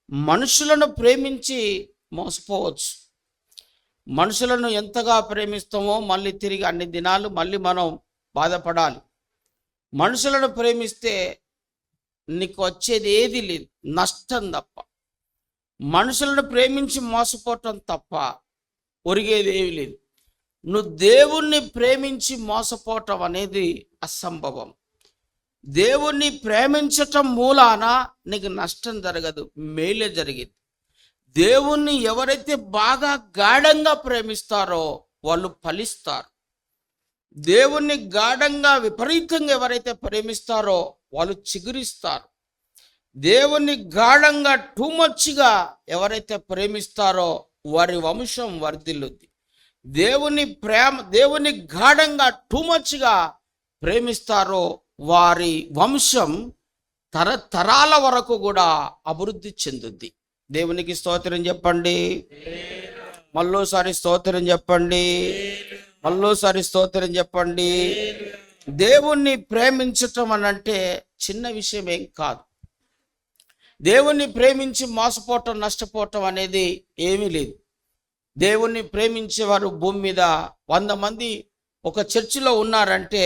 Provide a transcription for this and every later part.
మనుషులను ప్రేమించి మోసపోవచ్చు. మనుషులను ఎంతగా ప్రేమిస్తామో మళ్ళీ తిరిగి అన్ని దినాలు మళ్ళీ మనం బాధపడాలి. మనుషులను ప్రేమిస్తే నీకు వచ్చేది ఏది లేదు, నష్టం తప్ప. మనుషులను ప్రేమించి మోసపోవటం తప్ప ఒరిగేది ఏమి లేదు. నువ్వు దేవుణ్ణి ప్రేమించి మోసపోవటం అనేది అసంభవం. దేవుణ్ణి ప్రేమించటం మూలాన నీకు నష్టం జరగదు, మేలే జరిగింది. దేవుణ్ణి ఎవరైతే బాగా గాఢంగా ప్రేమిస్తారో వాళ్ళు ఫలిస్తారు. దేవుణ్ణి గాఢంగా విపరీతంగా ఎవరైతే ప్రేమిస్తారో వాళ్ళు చిగురిస్తారు. దేవుణ్ణి గాఢంగా టూమచ్గా ఎవరైతే ప్రేమిస్తారో వారి వంశం వర్ధిల్లుద్ది. దేవుని గాఢంగా టూమచ్గా ప్రేమిస్తారో వారి వంశం తరతరాల వరకు కూడా అభివృద్ధి చెందుద్ది. దేవునికి స్తోత్రం చెప్పండి. మళ్ళోసారి స్తోత్రం చెప్పండి. మళ్ళోసారి స్తోత్రం చెప్పండి. దేవుణ్ణి ప్రేమించటం అనంటే చిన్న విషయం ఏం కాదు. దేవుణ్ణి ప్రేమించి మోసపోవటం, నష్టపోవటం అనేది ఏమీ లేదు. దేవుణ్ణి ప్రేమించేవారు భూమి మీద 100 మంది ఒక చర్చిలో ఉన్నారంటే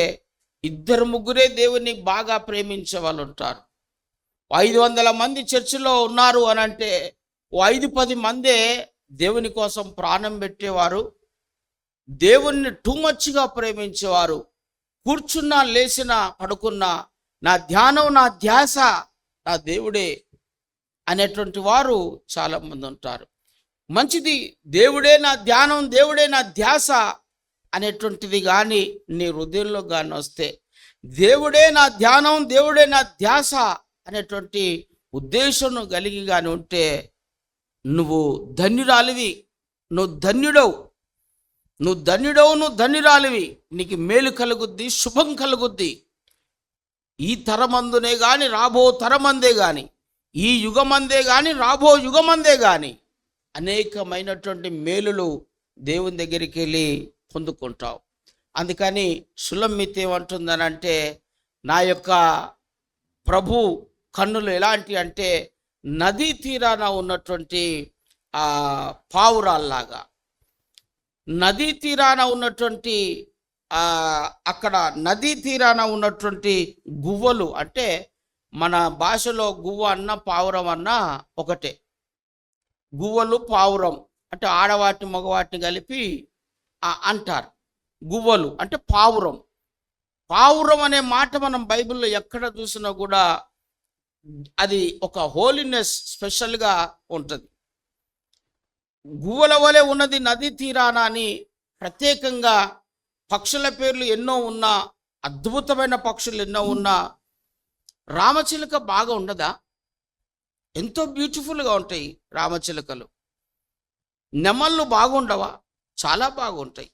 2-3 దేవుణ్ణి బాగా ప్రేమించే వాళ్ళు ఉంటారు. 500 మంది చర్చిలో ఉన్నారు అని అంటే 5-10 మందే దేవుని కోసం ప్రాణం పెట్టేవారు, దేవుణ్ణి టూమచ్గా ప్రేమించేవారు. కూర్చున్నా, లేచినా, పడుకున్నా నా ధ్యానం, నా ధ్యాస నా దేవుడే అనేటువంటి వారు చాలామంది ఉంటారు. మంచిది, దేవుడే నా ధ్యానం, దేవుడే నా ధ్యాస అనేటువంటిది కానీ నీ హృదయంలో కానీ వస్తే, దేవుడే నా ధ్యానం, దేవుడే నా ధ్యాస అనేటువంటి ఉద్దేశం కలిగి కానీ ఉంటే నువ్వు ధన్యురాలివి, నువ్వు ధన్యుడవు, నువ్వు ధన్యుడవు, నువ్వు ధన్యురాలివి. నీకు మేలు కలుగుద్ది, శుభం కలుగుద్ది. ఈ తరమందునే కానీ, రాబో తరమందే కానీ, ఈ యుగమందే కానీ, రాబో యుగమందే కానీ అనేకమైనటువంటి మేలులు దేవుని దగ్గరికి వెళ్ళి పొందుకుంటావు. అందుకని సులమ్మిత్ ఏమంటుందనంటే, నా యొక్క ప్రభు కన్నులు ఎలాంటి అంటే నదీ తీరాన ఉన్నటువంటి పావురాల్లాగా. నదీ తీరాన ఉన్నటువంటి అక్కడ నదీ తీరాన ఉన్నటువంటి గువ్వలు, అంటే మన భాషలో గువ్వ అన్న పావురం అన్న ఒకటే. గువ్వలు, పావురం అంటే ఆడవాటి మగవాటిని కలిపి అంటారు. గువ్వలు అంటే పావురం. పావురం అనే మాట మనం బైబిల్లో ఎక్కడ చూసినా కూడా అది ఒక హోలీనెస్ స్పెషల్గా ఉంటుంది. గువ్వల వలె ఉన్నది నదీ తీరాన అని ప్రత్యేకంగా పక్షుల పేర్లు ఎన్నో ఉన్నా, అద్భుతమైన పక్షులు ఎన్నో ఉన్నా, రామచిలుక బాగా ఉండదా? ఎంతో బ్యూటిఫుల్గా ఉంటాయి రామచిలుకలు. నెమళ్ళు బాగుండవా? చాలా బాగుంటాయి.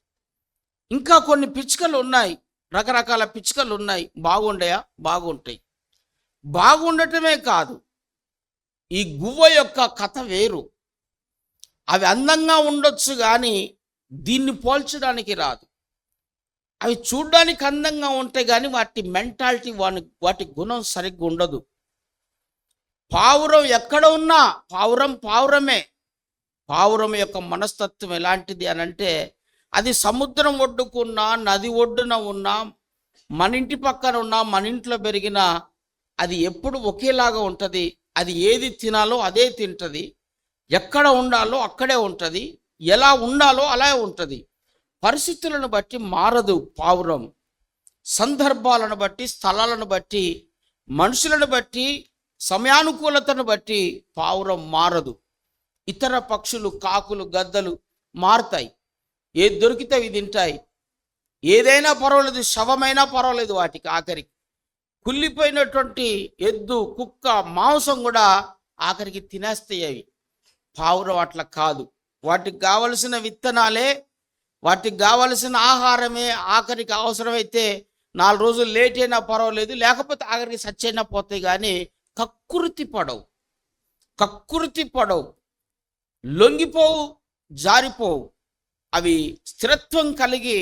ఇంకా కొన్ని పిచ్చుకలు ఉన్నాయి, రకరకాల పిచ్చుకలు ఉన్నాయి, బాగుండయా? బాగుంటాయి. బాగుండటమే కాదు, ఈ గువ్వ యొక్క కథ వేరు. అవి అందంగా ఉండొచ్చు కానీ దీన్ని పోల్చడానికి రాదు. అవి చూడ్డానికి అందంగా ఉంటాయి కానీ వాటి మెంటాలిటీ, వాటి గుణం సరిగ్గా ఉండదు. పావురం ఎక్కడ ఉన్నా పావురం పావురమే. పావురం యొక్క మనస్తత్వం ఎలాంటిది అని అంటే, అది సముద్రం ఒడ్డుకున్నా, నది ఒడ్డున ఉన్నా, మన ఇంటి పక్కన ఉన్నా, మన ఇంట్లో పెరిగినా అది ఎప్పుడు ఒకేలాగా ఉంటుంది. అది ఏది తినాలో అదే తింటుంది, ఎక్కడ ఉండాలో అక్కడే ఉంటుంది, ఎలా ఉండాలో అలా ఉంటుంది. పరిస్థితులను బట్టి మారదు పావురం. సందర్భాలను బట్టి, స్థలాలను బట్టి, మనుషులను బట్టి, సమయానుకూలతను బట్టి పావురం మారదు. ఇతర పక్షులు, కాకులు, గద్దలు మారుతాయి. ఏది దొరికితే అవి తింటాయి. ఏదైనా పర్వాలేదు, శవమైనా పర్వాలేదు వాటికి. ఆఖరికి కుళ్ళిపోయినటువంటి ఎద్దు, కుక్క మాంసం కూడా ఆఖరికి తినేస్తాయి అవి. పావురం అట్లా కాదు. వాటికి కావలసిన విత్తనాలే, వాటికి కావలసిన ఆహారమే ఆఖరికి అవసరమైతే 4 రోజులు లేట్ అయినా పర్వాలేదు, లేకపోతే ఆఖరికి సచ్చైనా పోతాయి. కానీ కక్కుర్తి పడవు, లొంగిపోవు, జారిపోవు. అవి స్థిరత్వం కలిగి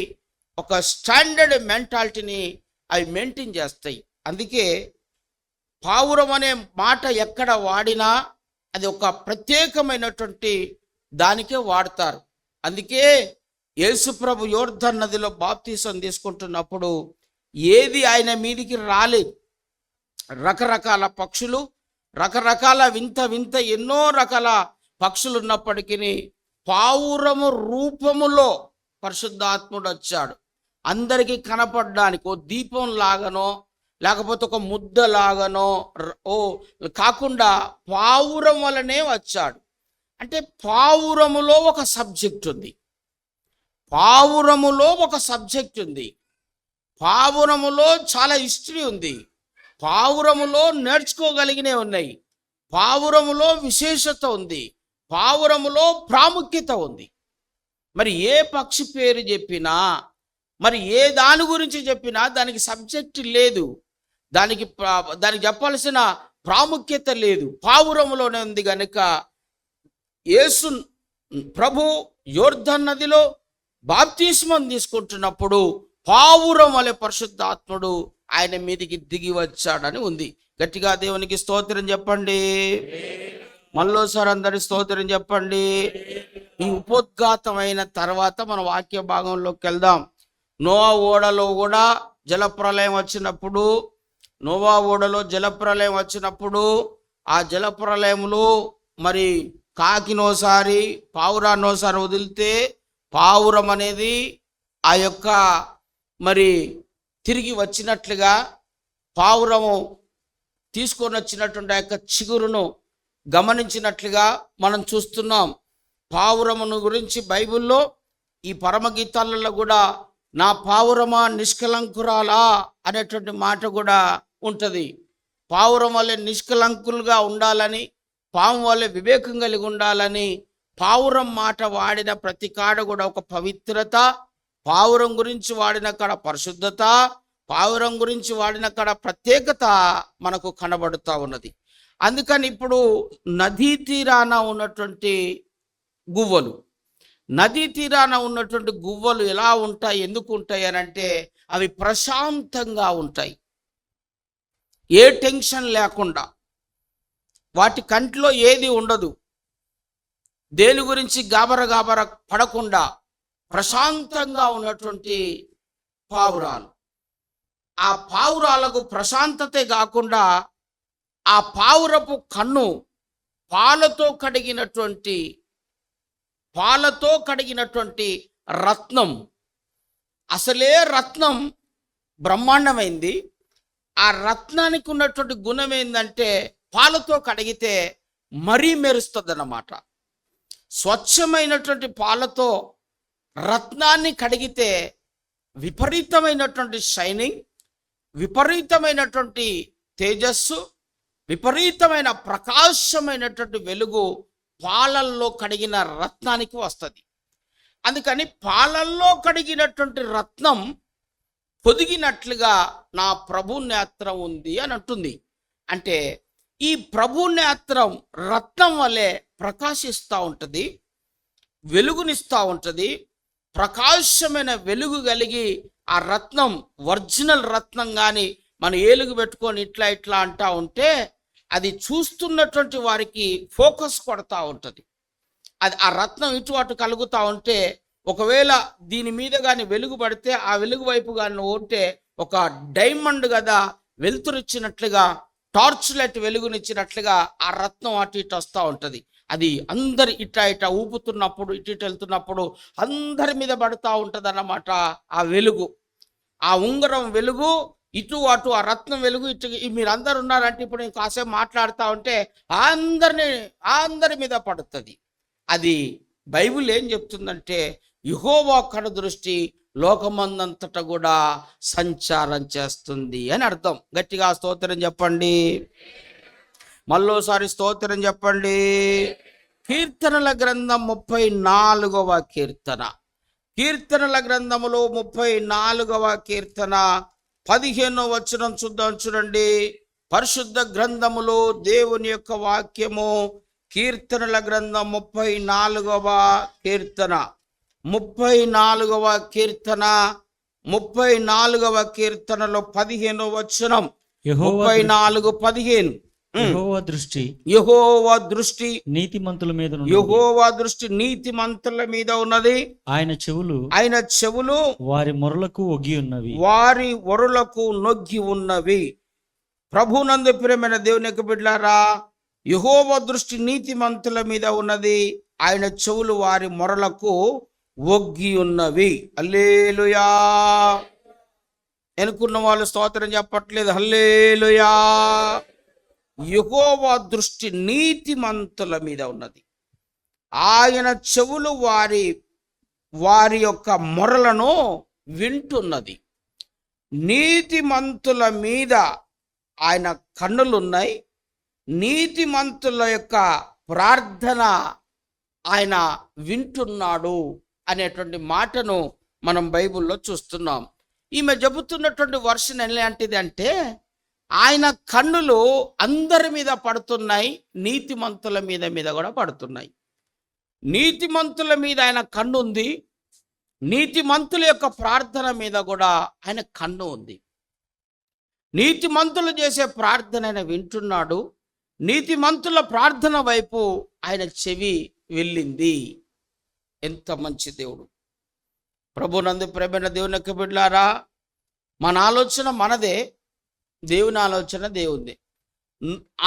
ఒక స్టాండర్డ్ మెంటాలిటీని అవి మెయింటైన్ చేస్తాయి. అందుకే పావురం అనే మాట ఎక్కడ వాడినా అది ఒక ప్రత్యేకమైనటువంటి దానికే వాడతారు. అందుకే యేసుప్రభు యోర్దన్ నదిలో బాప్తీసం తీసుకుంటున్నప్పుడు ఏది ఆయన మీదికి రాలేదు. రకరకాల పక్షులు, రకరకాల వింత వింత ఎన్నో రకాల పక్షులు ఉన్నప్పటికీ పావురము రూపములో పరిశుద్ధాత్ముడు వచ్చాడు. అందరికీ కనపడడానికి ఓ దీపం లాగానో లేకపోతే ఒక ముద్ద లాగానో కాకుండా పావురం వలనే వచ్చాడు. అంటే పావురములో ఒక సబ్జెక్ట్ ఉంది, పావురములో ఒక సబ్జెక్ట్ ఉంది, పావురములో చాలా హిస్టరీ ఉంది, పావురములో నేర్చుకోగలిగినవి ఉన్నాయి, పావురములో విశేషత ఉంది, పావురములో ప్రాముఖ్యత ఉంది. మరి ఏ పక్షి పేరు చెప్పినా, మరి ఏ దాని గురించి చెప్పినా దానికి సబ్జెక్ట్ లేదు, దానికి చెప్పాల్సిన ప్రాముఖ్యత లేదు, పావురములోనే ఉంది. కనుక యేసు ప్రభు యోర్దన్ నదిలో బాప్తిస్మం తీసుకుంటున్నప్పుడు పావురం వలె పరిశుద్ధాత్ముడు ఆయన మీదికి దిగి వచ్చాడని ఉంది. గట్టిగా దేవునికి స్తోత్రం చెప్పండి. మళ్ళోసారి అందరి స్తోత్రం చెప్పండి. ఈ ఉపోద్ఘాతమైన తర్వాత మన వాక్య భాగంలోకి వెళ్దాం. నోవా ఓడలో కూడా జలప్రలయం వచ్చినప్పుడు, నోవా ఓడలో జలప్రలయం వచ్చినప్పుడు ఆ జలప్రలయంలో మరి కాకినోసారి పావురాన్నోసారి వదిలితే పావురం అనేది ఆ యొక్క మరి తిరిగి వచ్చినట్లుగా పావురము తీసుకొని వచ్చినటువంటి ఆ యొక్క చిగురును గమనించినట్లుగా మనం చూస్తున్నాం. పావురమును గురించి బైబిల్లో ఈ పరమగీతాలలో కూడా నా పావురమా నిష్కలంకురాలా అనేటువంటి మాట కూడా ఉంటుంది. పావురం వల్లే నిష్కలంకులుగా ఉండాలని, పాము వల్లే వివేకం కలిగి ఉండాలని పావురం మాట వాడిన ప్రతి కాడ కూడా ఒక పవిత్రత, పావురం గురించి వాడిన కాడ పరిశుద్ధత, పావురం గురించి వాడిన కాడ ప్రత్యేకత మనకు కనబడుతూ ఉన్నది. అందుకని ఇప్పుడు నదీ తీరాన ఉన్నటువంటి గువ్వలు, నదీ తీరాన ఉన్నటువంటి గువ్వలు ఎలా ఉంటాయి, ఎందుకు ఉంటాయి అని అంటే అవి ప్రశాంతంగా ఉంటాయి, ఏ టెన్షన్ లేకుండా, వాటి కంట్లో ఏది ఉండదు, దేని గురించి గాబర పడకుండా ప్రశాంతంగా ఉన్నటువంటి పావురాలు. ఆ పావురాలకు ప్రశాంతతే కాకుండా ఆ పావురపు కన్ను పాలతో కడిగినటువంటి రత్నం. అసలే రత్నం బ్రహ్మాండమైంది. ఆ రత్నానికి ఉన్నటువంటి గుణం ఏంటంటే పాలతో కడిగితే మరీ మెరుస్తుంది అన్నమాట. స్వచ్ఛమైనటువంటి పాలతో రత్నాన్ని కడిగితే విపరీతమైనటువంటి షైనింగ్, విపరీతమైనటువంటి తేజస్సు, విపరీతమైన ప్రకాశమైనటువంటి వెలుగు పాలల్లో కడిగిన రత్నానికి వస్తుంది. అందుకని పాలల్లో కడిగినటువంటి రత్నం పొదిగినట్లుగా నా ప్రభు నేత్రం ఉంది అని అంటుంది. అంటే ఈ ప్రభు నేత్రం రత్నం వలె ప్రకాశిస్తూ ఉంటుంది, వెలుగునిస్తూ ఉంటుంది. ప్రకాశమైన వెలుగు కలిగి ఆ రత్నం ఒరిజినల్ రత్నం కానీ మన ఏలుగు పెట్టుకొని ఇట్లా ఇట్లా అంటూ ఉంటే అది చూస్తున్నటువంటి వారికి ఫోకస్ కొడతా ఉంటుంది. అది ఆ రత్నం ఇటు అటు కలుగుతూ ఉంటే ఒకవేళ దీని మీద కానీ వెలుగు పడితే ఆ వెలుగు వైపు కానీ ఉంటే ఒక డైమండ్ కదా వెలుతురిచ్చినట్లుగా, టార్చ్ లైట్ వెలుగునిచ్చినట్లుగా ఆ రత్నం అటు ఇటు వస్తూ ఉంటుంది. అది అందరి ఇట ఊపుతున్నప్పుడు, ఇటు వెళ్తున్నప్పుడు అందరి మీద పడుతూ ఉంటుంది అన్నమాట ఆ వెలుగు. ఆ ఉంగరం వెలుగు ఇటు అటు, ఆ రత్నం వెలుగు ఇటు. మీరు అందరు ఉన్నారంటే ఇప్పుడు నేను కాసేపు మాట్లాడుతూ ఉంటే అందరి మీద పడుతుంది. అది బైబిల్ ఏం చెప్తుందంటే యెహోవా కను దృష్టి లోకమందంతటా కూడా సంచారం చేస్తుంది అని అర్థం. గట్టిగా స్తోత్రం చెప్పండి. మళ్ళోసారి స్తోత్రం చెప్పండి. కీర్తనల గ్రంథం 34వ కీర్తన, కీర్తనల గ్రంథములో 34వ కీర్తన 15వ వచనం చూద్దాం. చూడండి, పరిశుద్ధ గ్రంథములో దేవుని యొక్క వాక్యము. కీర్తనల గ్రంథం 34వ కీర్తన, 34వ కీర్తన, 34వ కీర్తనలో 15వ వచనం. 34:15 యెహోవా దృష్టి యెహోవా దృష్టి నీతిమంతుల మీద ఉన్నది. యెహోవా దృష్టి నీతిమంతుల మీద ఉన్నది. ఆయన చెవులు వారి మొరలకు ఒగ్గి ఉన్నవి. వారి ఒరులకు నొగ్గి ఉన్నవి. ప్రభునందు ప్రియమైన దేవుని యొక్క బిడ్డలారా, యెహోవా దృష్టి నీతిమంతుల మీద ఉన్నది. ఆయన చెవులు వారి మొరలకు ఒగ్గి ఉన్నవి. హల్లెలూయా. ఎనుకున్న వాళ్ళు స్తోత్రం చెప్పట్లేదు. హల్లెలూయా. యెహోవా దృష్టి నీతిమంతుల మీద ఉన్నది. ఆయన చెవులు వారి యొక్క మొరలను వింటున్నది. నీతిమంతుల మీద ఆయన కన్నులున్నాయి. నీతిమంతుల యొక్క ప్రార్థన ఆయన వింటున్నాడు అనేటువంటి మాటను మనం బైబిల్లో చూస్తున్నాం. ఈమె చెబుతున్నటువంటి వర్షన్ ఎలాంటిది అంటే, ఆయన కన్నులు అందరి మీద పడుతున్నాయి, నీతిమంతుల మీద కూడా పడుతున్నాయి. నీతిమంతుల మీద ఆయన కన్ను ఉంది. నీతిమంతుల యొక్క ప్రార్థన మీద కూడా ఆయన కన్ను ఉంది. నీతిమంతులు చేసే ప్రార్థన ఆయన వింటున్నాడు. నీతిమంతుల ప్రార్థన వైపు ఆయన చెవి వెళ్ళింది. ఎంత మంచి దేవుడు! ప్రభునందు ప్రేమైన దేవుని యొక్క బిడ్డలారా, మన ఆలోచన మనదే, దేవుని ఆలోచన దేవుంది.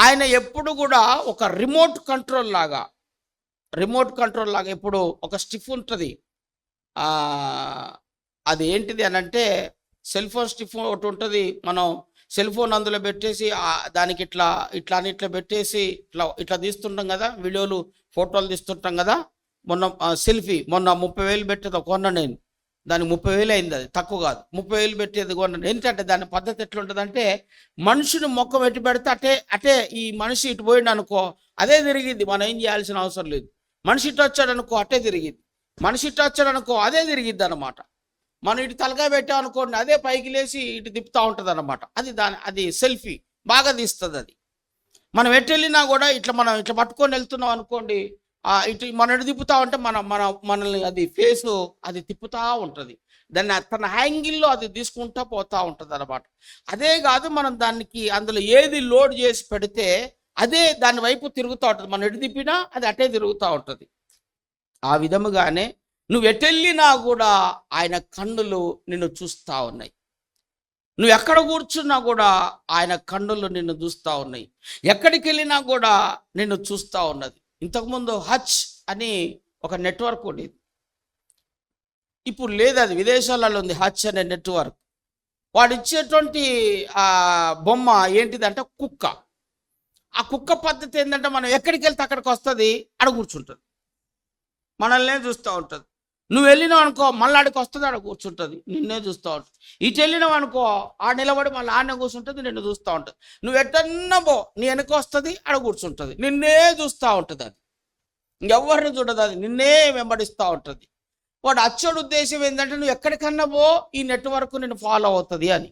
ఆయన ఎప్పుడు కూడా ఒక రిమోట్ కంట్రోల్ లాగా ఇప్పుడు ఒక స్టిఫ్ ఉంటుంది. అది ఏంటిది అని అంటే, సెల్ ఫోన్ స్టిఫ్ ఒకటి ఉంటుంది. మనం సెల్ ఫోన్ అందులో పెట్టేసి దానికి ఇట్లా పెట్టేసి ఇట్లా తీస్తుంటాం కదా, వీడియోలు ఫోటోలు తీస్తుంటాం కదా. మొన్న సెల్ఫీ 30,000 పెట్టేది కొన్నా నేను. దానికి 30,000 అయింది. అది తక్కువ కాదు. 30,000 పెట్టేది కొన్నాను. ఏంటంటే దాని పద్ధతి ఎట్లుంటుంది అంటే, మనుషుని ముఖం ఎట్టి పెడితే అటే ఈ మనిషి ఇటు పోయిండు అనుకో, అదే తిరిగిద్ది. మనం ఏం చేయాల్సిన అవసరం లేదు. మనిషి ఇటు వచ్చాడు అనుకో, అటే తిరిగిద్ది. మనిషి ఇటు వచ్చాడు అనుకో, అదే తిరిగిద్ది అనమాట. మనం ఇటు తలకాయ పెట్టాం అనుకోండి, అదే పైకి లేచి ఇటు తిప్పుతూ ఉంటుంది అనమాట. అది సెల్ఫీ బాగా తీస్తుంది. అది మనం ఎటు వెళ్ళినా కూడా మనం ఇట్లా పట్టుకొని వెళ్తున్నాం అనుకోండి, ఇటు మనం ఎటు తిప్పుతా ఉంటే మనల్ని అది ఫేసు అది తిప్పుతూ ఉంటుంది. దాన్ని తన హ్యాంగిల్లో అది తీసుకుంటూ పోతూ ఉంటుంది అనమాట. అదే కాదు, మనం దానికి అందులో ఏది లోడ్ చేసి పెడితే అదే దాని వైపు తిరుగుతూ ఉంటుంది. మనం ఎటు తిప్పినా అది అటే తిరుగుతూ ఉంటుంది. ఆ విధముగానే నువ్వు ఎటెళ్ళినా కూడా ఆయన కన్నులు నిన్ను చూస్తూ ఉన్నాయి. నువ్వు ఎక్కడ కూర్చున్నా కూడా ఆయన కన్నులు నిన్ను చూస్తూ ఉన్నాయి. ఎక్కడికి వెళ్ళినా కూడా నిన్ను చూస్తూ ఉన్నది. ఇంతకుముందు హచ్ అని ఒక నెట్వర్క్ ఉండేది. ఇప్పుడు లేదు, అది విదేశాలలో ఉంది. హచ్ అనే నెట్వర్క్. వాడు ఇచ్చేటువంటి బొమ్మ ఏంటిదంటే కుక్క. ఆ కుక్క పద్ధతి ఏంటంటే, మనం ఎక్కడికి వెళ్తే అక్కడికి వస్తుంది, అక్కడ కూర్చుంటుంది, మనల్నే చూస్తూ ఉంటుంది. నువ్వు వెళ్ళినావు అనుకో, మళ్ళీ ఆడికి వస్తుంది, ఆడ కూర్చుంటుంది, నిన్నే చూస్తూ ఉంటుంది. ఇటు వెళ్ళినావు అనుకో, ఆడ నిలబడి మళ్ళీ ఆడనే కూర్చుంటుంది, నిన్ను చూస్తూ ఉంటుంది. నువ్వు ఎట్టన్నా పో, నీ వెనక వస్తుంది, ఆడ కూర్చుంటుంది, నిన్నే చూస్తూ ఉంటుంది. అది ఇంకెవరిని చూడదు, అది నిన్నే వెంబడిస్తూ ఉంటుంది. వాడు అచ్చడు ఉద్దేశం ఏంటంటే, నువ్వు ఎక్కడికన్నా పో, ఈ నెట్వర్క్ నిన్ను ఫాలో అవుతుంది అని,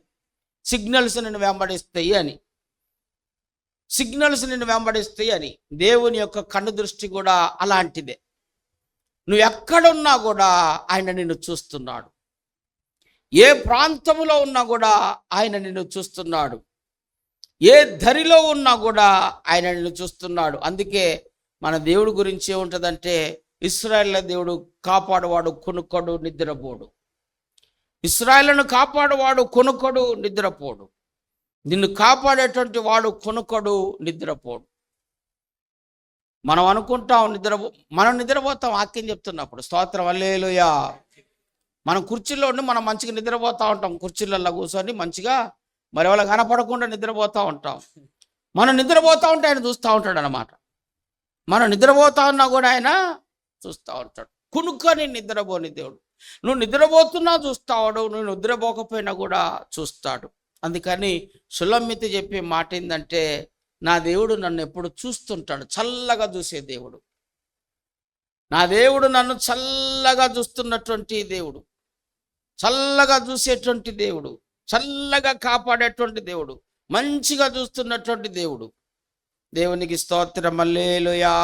సిగ్నల్స్ నిన్ను వెంబడిస్తాయి అని, దేవుని యొక్క కన్ను దృష్టి కూడా అలాంటిదే. నువ్వు ఎక్కడున్నా కూడా ఆయన నిన్ను చూస్తున్నాడు. ఏ ప్రాంతంలో ఉన్నా కూడా ఆయన నిన్ను చూస్తున్నాడు. ఏ ధరిలో ఉన్నా కూడా ఆయన నిన్ను చూస్తున్నాడు. అందుకే మన దేవుడి గురించి ఏముంటుందంటే, ఇశ్రాయేలు దేవుడు కాపాడువాడు, కొనుక్కోడు, నిద్రపోడు. ఇశ్రాయేలును కాపాడువాడు కొనుక్కోడు, నిద్రపోడు. నిన్ను కాపాడేటువంటి వాడు కొనుక్కోడు, నిద్రపోడు. మనం అనుకుంటాం మనం నిద్రపోతాం. వాక్యం చెప్తున్నప్పుడు స్తోత్రం, హల్లెలూయా. మనం కుర్చీలో ఉండి మనం మంచిగా నిద్రపోతూ ఉంటాం. కుర్చీలలో కూర్చొని మంచిగా మరి వాళ్ళ కనపడకుండా నిద్రపోతూ ఉంటాం. మనం నిద్రపోతూ ఉంటే ఆయన చూస్తూ ఉంటాడు అన్నమాట. మనం నిద్రపోతా ఉన్నా కూడా ఆయన చూస్తూ ఉంటాడు. కునుక్కొని నిద్రపోని దేవుడు. నువ్వు నిద్రపోతున్నా చూస్తాడు, నువ్వు నిద్రపోకపోయినా కూడా చూస్తాడు. అందుకని సులమ్మితి చెప్పే మాట ఏంటంటే, నా దేవుడు నన్ను ఎప్పుడు చూస్తుంటాడు, చల్లగా చూసే దేవుడు. నా దేవుడు నన్ను చల్లగా చూస్తున్నటువంటి దేవుడు, చల్లగా చూసేటువంటి దేవుడు, చల్లగా కాపాడేటువంటి దేవుడు, మంచిగా చూస్తున్నటువంటి దేవుడు. దేవునికి స్తోత్రం, హల్లెలూయా.